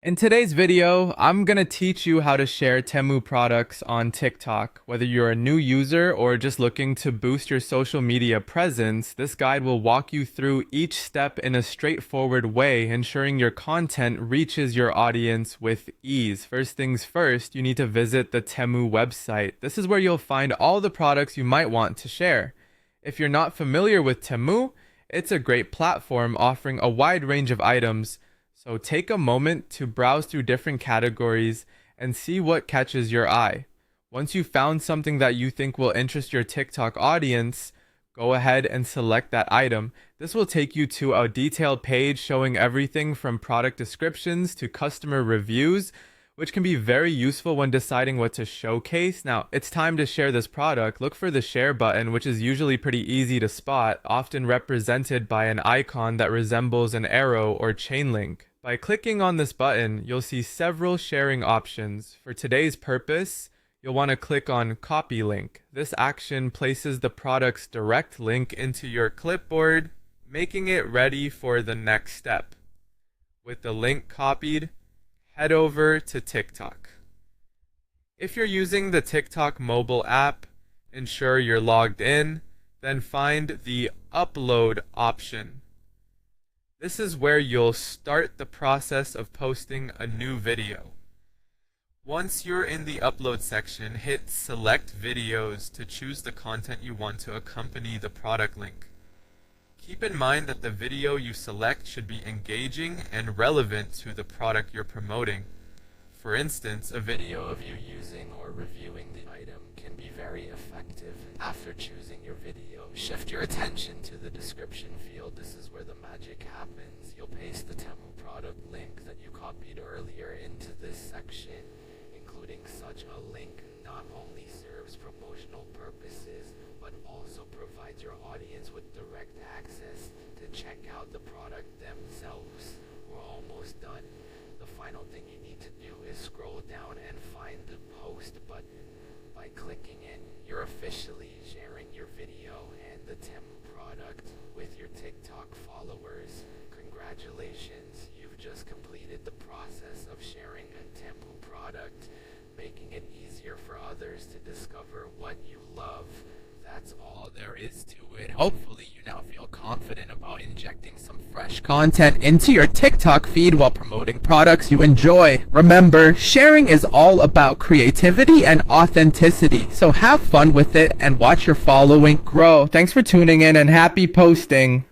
In today's video, I'm gonna teach you how to share Temu products on TikTok. Whether you're a new user or just looking to boost your social media presence, this guide will walk you through each step in a straightforward way, ensuring your content reaches your audience with ease. First things first, you need to visit the Temu website. This is where you'll find all the products you might want to share. If you're not familiar with Temu, it's a great platform offering a wide range of items. So take a moment to browse through different categories and see what catches your eye. Once you've found something that you think will interest your TikTok audience, go ahead and select that item. This will take you to a detailed page showing everything from product descriptions to customer reviews, which can be very useful when deciding what to showcase. Now, it's time to share this product. Look for the share button, which is usually pretty easy to spot, often represented by an icon that resembles an arrow or chain link. By clicking on this button, you'll see several sharing options. For today's purpose, you'll want to click on Copy Link. This action places the product's direct link into your clipboard, making it ready for the next step. With the link copied, head over to TikTok. If you're using the TikTok mobile app, ensure you're logged in, then find the Upload option. This is where you'll start the process of posting a new video. Once you're in the upload section, hit Select Videos to choose the content you want to accompany the product link. Keep in mind that the video you select should be engaging and relevant to the product you're promoting. For instance, a video of you using or reviewing the item can be very effective. After choosing your video, shift your attention to the description field. This is where the magic happens. You'll paste the Temu product link that you copied earlier into this section. Including such a link not only serves promotional purposes, but also provides your audience with direct access to check out the product themselves. We're almost done. The final thing you need to do is scroll down and find the post button. By clicking it, you're officially sharing your video and the Temu product with your TikTok followers. Congratulations, you've just completed the process of sharing a Temu product, making it easier for others to discover what you love. That's all there is to it. Hopefully you now feel confident about injecting some fresh content into your TikTok feed while promoting products you enjoy. Remember, sharing is all about creativity and authenticity, so have fun with it and watch your following grow. Thanks for tuning in and happy posting.